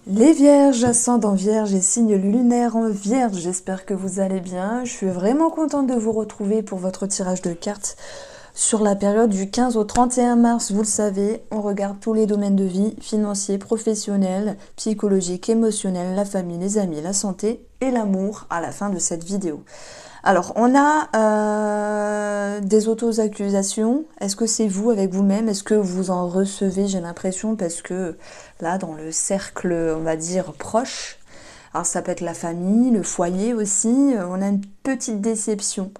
Les Vierges, ascendant Vierge et signe lunaire en Vierge, j'espère que vous allez bien. Je suis vraiment contente de vous retrouver pour votre tirage de cartes sur la période du 15 au 31 mars. Vous le savez, on regarde tous les domaines de vie, financier, professionnel, psychologique, émotionnel, la famille, les amis, la santé et l'amour à la fin de cette vidéo. Alors, on a des auto-accusations. Est-ce que c'est vous avec vous-même? Est-ce que vous en recevez? J'ai l'impression, parce que là, dans le cercle, on va dire, proche, alors ça peut être la famille, le foyer aussi, on a une petite déception.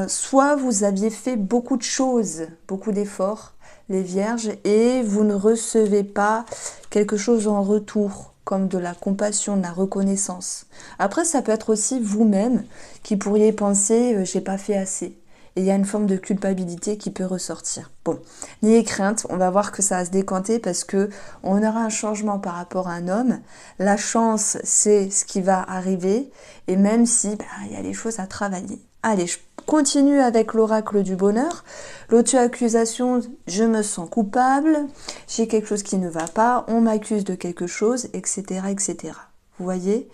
Soit vous aviez fait beaucoup de choses, beaucoup d'efforts, les Vierges, et vous ne recevez pas quelque chose en retour, comme de la compassion, de la reconnaissance. Après, ça peut être aussi vous-même qui pourriez penser j'ai pas fait assez. Et il y a une forme de culpabilité qui peut ressortir. Bon, n'ayez crainte, on va voir que ça va se décanter parce que on aura un changement par rapport à un homme. La chance, c'est ce qui va arriver, et même si il y a des choses à travailler. Allez, je continue avec l'oracle du bonheur. L'auto-accusation, je me sens coupable, j'ai quelque chose qui ne va pas, on m'accuse de quelque chose, etc., etc. Vous voyez?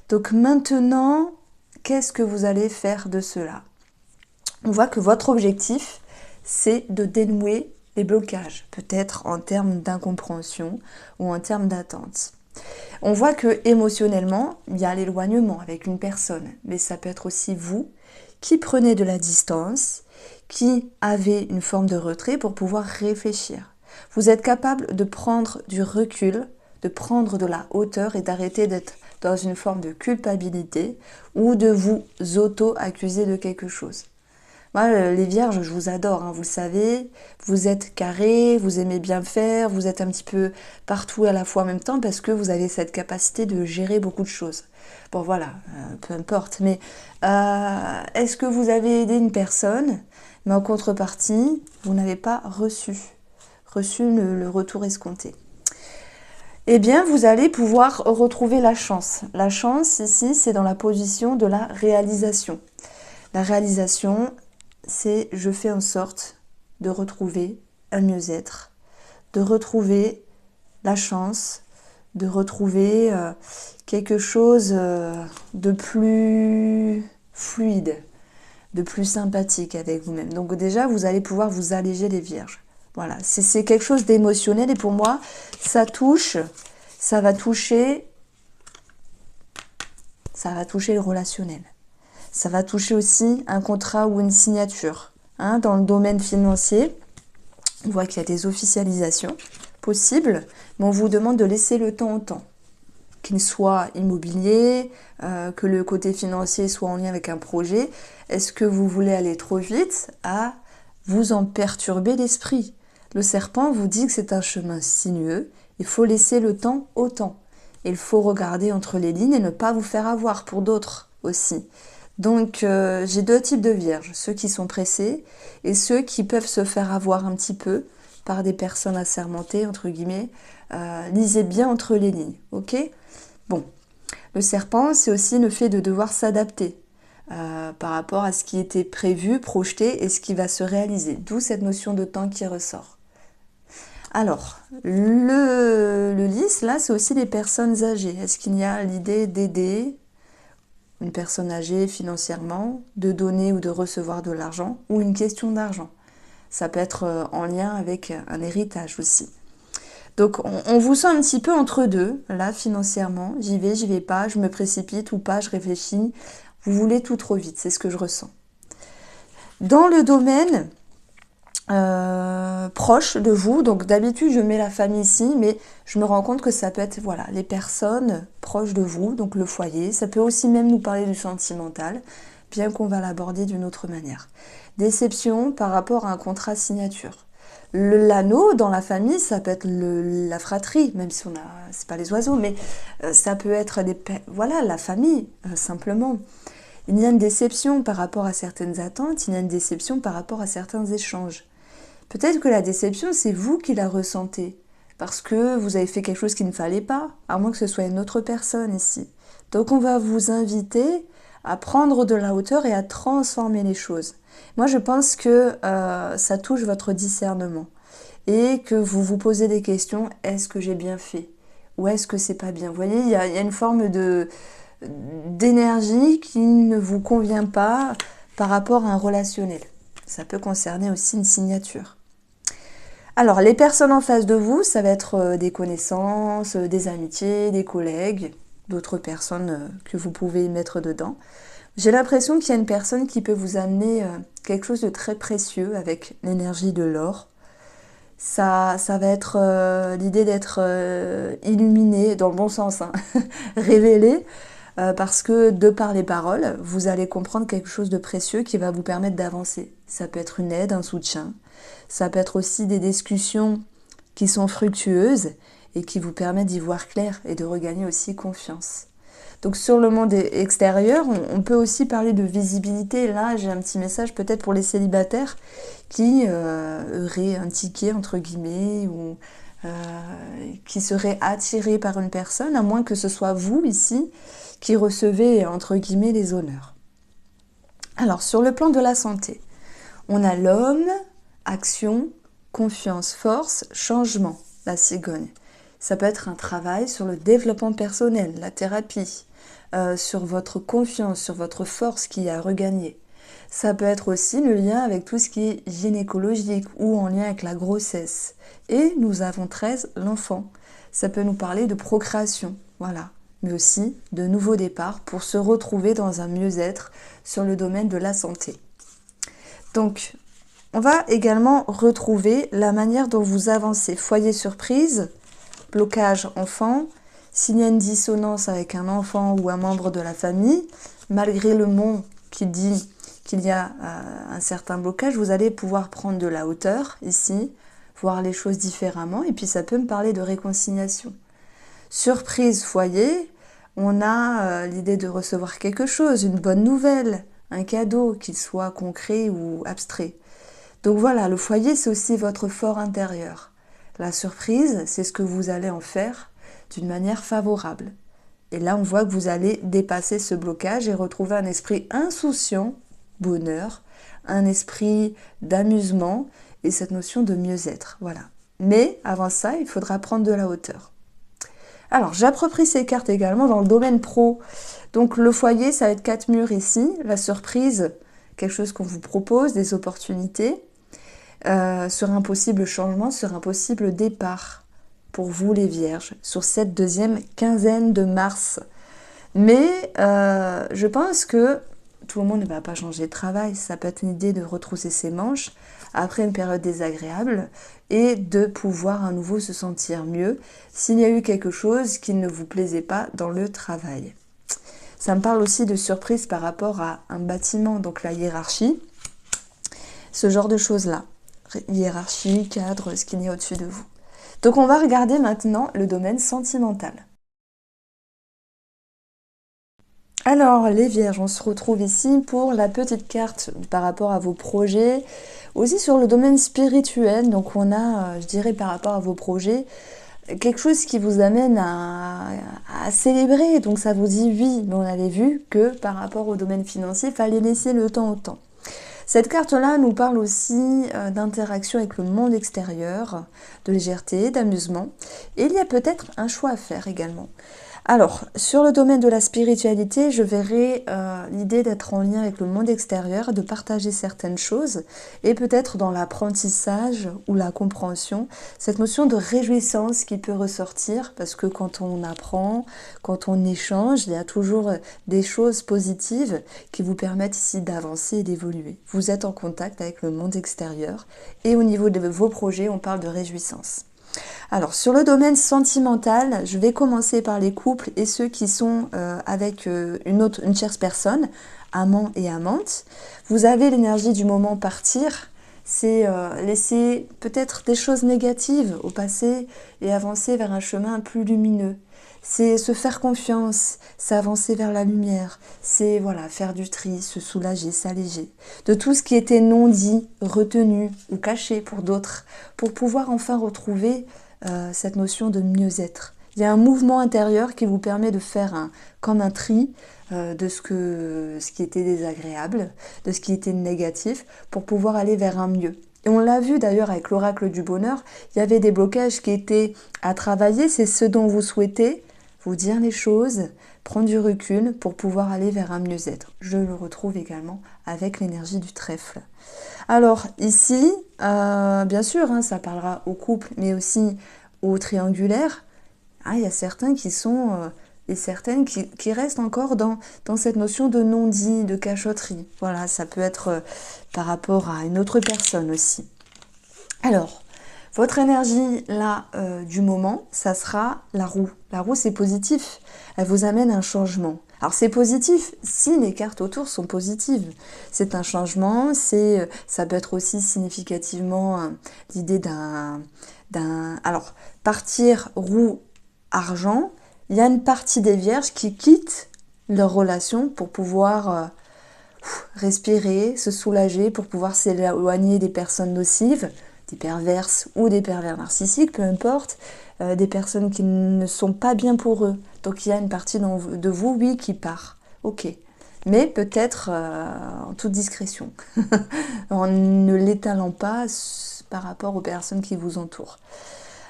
Donc maintenant, qu'est-ce que vous allez faire de cela? On voit que votre objectif, c'est de dénouer les blocages, peut-être en termes d'incompréhension ou en termes d'attente. On voit que émotionnellement, il y a l'éloignement avec une personne, mais ça peut être aussi vous qui prenez de la distance, qui avez une forme de retrait pour pouvoir réfléchir. Vous êtes capable de prendre du recul, de prendre de la hauteur et d'arrêter d'être dans une forme de culpabilité ou de vous auto-accuser de quelque chose. Moi, les Vierges, je vous adore, hein, vous le savez, vous êtes carrés, vous aimez bien faire, vous êtes un petit peu partout à la fois en même temps parce que vous avez cette capacité de gérer beaucoup de choses. Bon voilà, peu importe, mais est-ce que vous avez aidé une personne, mais en contrepartie, vous n'avez pas reçu le retour escompté? Eh bien, vous allez pouvoir retrouver la chance. La chance, ici, c'est dans la position de la réalisation. La réalisation, c'est je fais en sorte de retrouver un mieux-être, de retrouver la chance, de retrouver quelque chose de plus fluide, de plus sympathique avec vous-même. Donc déjà, vous allez pouvoir vous alléger les Vierges. Voilà, c'est quelque chose d'émotionnel et pour moi, ça va toucher le relationnel. Ça va toucher aussi un contrat ou une signature. Hein, dans le domaine financier, on voit qu'il y a des officialisations possibles, mais on vous demande de laisser le temps au temps. Qu'il soit immobilier, que le côté financier soit en lien avec un projet. Est-ce que vous voulez aller trop vite à vous en perturber l'esprit? Le serpent vous dit que c'est un chemin sinueux, il faut laisser le temps au temps. Il faut regarder entre les lignes et ne pas vous faire avoir pour d'autres aussi. Donc j'ai deux types de Vierges, ceux qui sont pressés et ceux qui peuvent se faire avoir un petit peu par des personnes assermentées, entre guillemets. Lisez bien entre les lignes, ok? Bon, le serpent, c'est aussi le fait de devoir s'adapter par rapport à ce qui était prévu, projeté et ce qui va se réaliser. D'où cette notion de temps qui ressort. Alors, le lys, là, c'est aussi les personnes âgées. Est-ce qu'il y a l'idée d'aider une personne âgée financièrement, de donner ou de recevoir de l'argent, ou une question d'argent? Ça peut être en lien avec un héritage aussi. Donc on vous sent un petit peu entre deux, là, financièrement. J'y vais pas, je me précipite ou pas, je réfléchis. Vous voulez tout trop vite, c'est ce que je ressens. Dans le domaine proche de vous, donc d'habitude je mets la famille ici, mais je me rends compte que ça peut être voilà, les personnes proches de vous, donc le foyer. Ça peut aussi même nous parler du sentimental, bien qu'on va l'aborder d'une autre manière. Déception par rapport à un contrat signature. L'anneau dans la famille, ça peut être la fratrie, même si c'est pas les oiseaux, mais ça peut être voilà, la famille, simplement. Il y a une déception par rapport à certaines attentes, il y a une déception par rapport à certains échanges. Peut-être que la déception, c'est vous qui la ressentez, parce que vous avez fait quelque chose qu'il ne fallait pas, à moins que ce soit une autre personne ici. Donc on va vous inviter à prendre de la hauteur et à transformer les choses. Moi, je pense que ça touche votre discernement et que vous vous posez des questions, est-ce que j'ai bien fait? Ou est-ce que c'est pas bien? Vous voyez, il y a une forme d'énergie qui ne vous convient pas par rapport à un relationnel. Ça peut concerner aussi une signature. Alors, les personnes en face de vous, ça va être des connaissances, des amitiés, des collègues, d'autres personnes que vous pouvez mettre dedans. J'ai l'impression qu'il y a une personne qui peut vous amener quelque chose de très précieux avec l'énergie de l'or. Ça va être l'idée d'être illuminé, dans le bon sens, hein, révélé, parce que de par les paroles, vous allez comprendre quelque chose de précieux qui va vous permettre d'avancer. Ça peut être une aide, un soutien, ça peut être aussi des discussions qui sont fructueuses et qui vous permettent d'y voir clair et de regagner aussi confiance. Donc sur le monde extérieur, on peut aussi parler de visibilité. Là, j'ai un petit message peut-être pour les célibataires qui auraient un ticket, entre guillemets, ou qui seraient attirés par une personne, à moins que ce soit vous, ici, qui recevez, entre guillemets, les honneurs. Alors, sur le plan de la santé, on a l'homme, action, confiance, force, changement, la cigogne. Ça peut être un travail sur le développement personnel, la thérapie, sur votre confiance, sur votre force qui a regagné. Ça peut être aussi le lien avec tout ce qui est gynécologique ou en lien avec la grossesse. Et nous avons 13, l'enfant. Ça peut nous parler de procréation, voilà. Mais aussi de nouveaux départs pour se retrouver dans un mieux-être sur le domaine de la santé. Donc, on va également retrouver la manière dont vous avancez. Foyer surprise, blocage enfant, s'il y a une dissonance avec un enfant ou un membre de la famille, malgré le mot qui dit qu'il y a un certain blocage, vous allez pouvoir prendre de la hauteur ici, voir les choses différemment, et puis ça peut me parler de réconciliation. Surprise foyer, on a l'idée de recevoir quelque chose, une bonne nouvelle, un cadeau, qu'il soit concret ou abstrait. Donc voilà, le foyer, c'est aussi votre fort intérieur. La surprise, c'est ce que vous allez en faire d'une manière favorable. Et là, on voit que vous allez dépasser ce blocage et retrouver un esprit insouciant, bonheur, un esprit d'amusement et cette notion de mieux-être. Voilà. Mais avant ça, il faudra prendre de la hauteur. Alors, j'approprie ces cartes également dans le domaine pro. Donc, le foyer, ça va être 4 murs ici. La surprise, quelque chose qu'on vous propose, des opportunités. Sur un possible changement, sur un possible départ pour vous les vierges, sur cette deuxième quinzaine de mars. Mais je pense que tout le monde ne va pas changer de travail. Ça peut être une idée de retrousser ses manches après une période désagréable et de pouvoir à nouveau se sentir mieux s'il y a eu quelque chose qui ne vous plaisait pas dans le travail. Ça me parle aussi de surprise par rapport à un bâtiment, donc la hiérarchie, ce genre de choses-là. Hiérarchie, cadre, ce qu'il y a au-dessus de vous. Donc on va regarder maintenant le domaine sentimental. Alors les vierges, on se retrouve ici pour la petite carte par rapport à vos projets, aussi sur le domaine spirituel. Donc on a, je dirais par rapport à vos projets, quelque chose qui vous amène à célébrer. Donc ça vous dit oui, mais on avait vu que par rapport au domaine financier, il fallait laisser le temps au temps. Cette carte-là nous parle aussi d'interaction avec le monde extérieur, de légèreté, d'amusement. Et il y a peut-être un choix à faire également. Alors, sur le domaine de la spiritualité, je verrai l'idée d'être en lien avec le monde extérieur, de partager certaines choses, et peut-être dans l'apprentissage ou la compréhension, cette notion de réjouissance qui peut ressortir, parce que quand on apprend, quand on échange, il y a toujours des choses positives qui vous permettent ici d'avancer et d'évoluer. Vous êtes en contact avec le monde extérieur, et au niveau de vos projets, on parle de réjouissance. Alors, sur le domaine sentimental, je vais commencer par les couples et ceux qui sont avec une tierce personne, amant et amante. Vous avez l'énergie du moment partir, c'est laisser peut-être des choses négatives au passé et avancer vers un chemin plus lumineux. C'est se faire confiance, c'est avancer vers la lumière, c'est voilà, faire du tri, se soulager, s'alléger de tout ce qui était non dit, retenu ou caché pour d'autres, pour pouvoir enfin retrouver cette notion de mieux-être Il y a un mouvement intérieur qui vous permet de faire comme un tri de ce qui était désagréable, de ce qui était négatif, pour pouvoir aller vers un mieux. Et on l'a vu d'ailleurs avec l'oracle du bonheur, il y avait des blocages qui étaient à travailler, c'est ce dont vous souhaitez, vous dire les choses, prendre du recul pour pouvoir aller vers un mieux-être. Je le retrouve également avec l'énergie du trèfle. Alors ici, bien sûr, ça parlera au couple, mais aussi au triangulaire. Il y a certains qui sont, et certaines qui restent encore dans cette notion de non-dit, de cachotterie. Voilà, ça peut être par rapport à une autre personne aussi. Alors, votre énergie, là, du moment, ça sera la roue. La roue, c'est positif. Elle vous amène un changement. Alors, c'est positif si les cartes autour sont positives. C'est un changement, ça peut être aussi significativement l'idée Alors, partir roue, argent, il y a une partie des vierges qui quittent leur relation pour pouvoir respirer, se soulager, pour pouvoir s'éloigner des personnes nocives, des perverses ou des pervers narcissiques, peu importe, des personnes qui ne sont pas bien pour eux. Donc il y a une partie de vous, oui, qui part. Ok. Mais peut-être en toute discrétion, en ne l'étalant pas par rapport aux personnes qui vous entourent.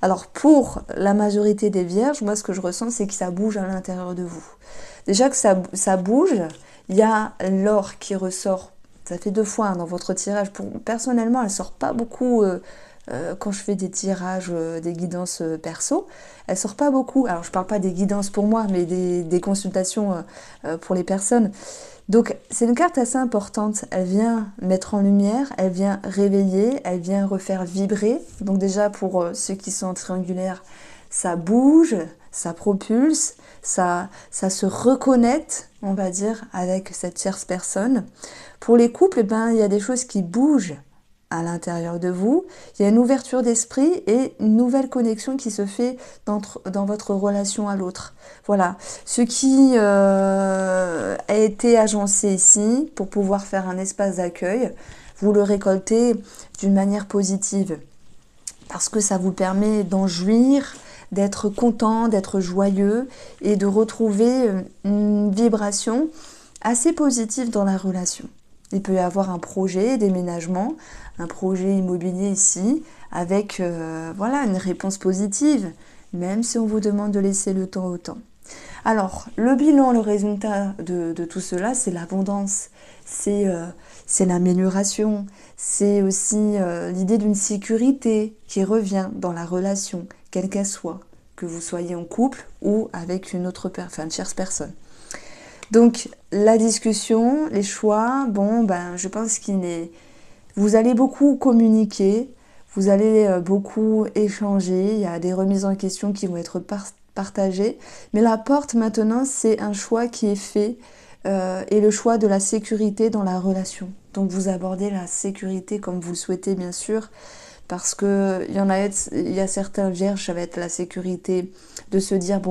Alors pour la majorité des vierges, moi ce que je ressens, c'est que ça bouge à l'intérieur de vous. Déjà que ça bouge, il y a l'or qui ressort. Ça fait 2 fois dans votre tirage. Personnellement, elle ne sort pas beaucoup quand je fais des tirages, des guidances perso. Elle ne sort pas beaucoup. Alors, je ne parle pas des guidances pour moi, mais des consultations pour les personnes. Donc, c'est une carte assez importante. Elle vient mettre en lumière, elle vient réveiller, elle vient refaire vibrer. Donc déjà, pour ceux qui sont triangulaires, ça bouge, ça propulse, ça se reconnecte, on va dire, avec cette tierce personne. Pour les couples, il y a des choses qui bougent à l'intérieur de vous. Il y a une ouverture d'esprit et une nouvelle connexion qui se fait dans votre relation à l'autre. Voilà, ce qui a été agencé ici pour pouvoir faire un espace d'accueil, vous le récoltez d'une manière positive parce que ça vous permet d'en jouir, d'être content, d'être joyeux et de retrouver une vibration assez positive dans la relation. Il peut y avoir un projet déménagement, un projet immobilier ici, avec une réponse positive, même si on vous demande de laisser le temps au temps. Alors, le bilan, le résultat de tout cela, c'est l'abondance, c'est l'amélioration, c'est aussi l'idée d'une sécurité qui revient dans la relation, quelle qu'elle soit, que vous soyez en couple ou avec une tierce personne. Donc, la discussion, les choix, je pense vous allez beaucoup communiquer, vous allez beaucoup échanger, il y a des remises en question qui vont être partagées, mais la porte maintenant, c'est un choix qui est fait et le choix de la sécurité dans la relation. Donc, vous abordez la sécurité comme vous le souhaitez, bien sûr, parce que il y a certains vierges, ça va être la sécurité de se dire,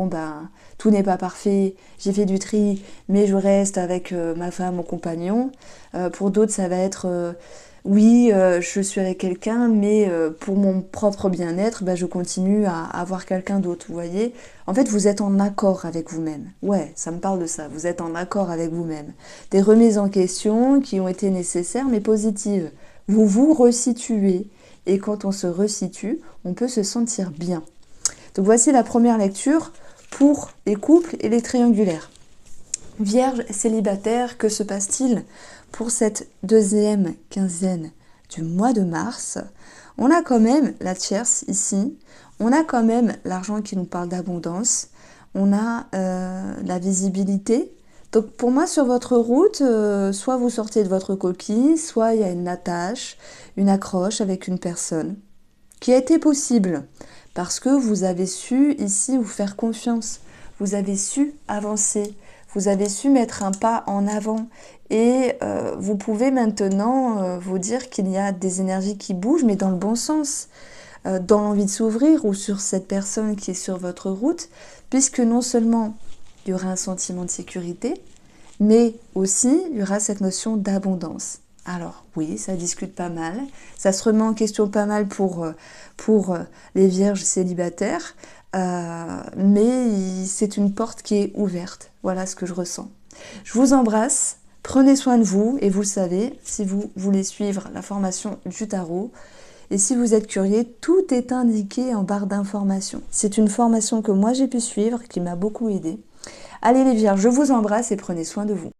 tout n'est pas parfait, j'ai fait du tri, mais je reste avec ma femme, mon compagnon. Pour d'autres, ça va être, je suis avec quelqu'un, mais pour mon propre bien-être, je continue à avoir quelqu'un d'autre, vous voyez. En fait, vous êtes en accord avec vous-même. Ouais, ça me parle de ça, vous êtes en accord avec vous-même. Des remises en question qui ont été nécessaires, mais positives. Vous vous resituez, et quand on se resitue, on peut se sentir bien. Donc voici la première lecture pour les couples et les triangulaires. Vierge célibataire, que se passe-t-il pour cette 2e quinzaine du mois de mars? On a quand même la tierce ici, on a quand même l'argent qui nous parle d'abondance, on a la visibilité. Donc pour moi, sur votre route, soit vous sortez de votre coquille, soit il y a une attache, une accroche avec une personne qui a été possible parce que vous avez su ici vous faire confiance, vous avez su avancer, vous avez su mettre un pas en avant et vous pouvez maintenant vous dire qu'il y a des énergies qui bougent mais dans le bon sens, dans l'envie de s'ouvrir ou sur cette personne qui est sur votre route, puisque non seulement il y aura un sentiment de sécurité, mais aussi il y aura cette notion d'abondance. Alors oui, ça discute pas mal, ça se remet en question pas mal pour les vierges célibataires. mais c'est une porte qui est ouverte. Voilà ce que je ressens. Je vous embrasse, prenez soin de vous, et vous le savez, si vous voulez suivre la formation du tarot, et si vous êtes curieux, tout est indiqué en barre d'informations. C'est une formation que moi j'ai pu suivre, qui m'a beaucoup aidée. Allez les vierges, je vous embrasse et prenez soin de vous.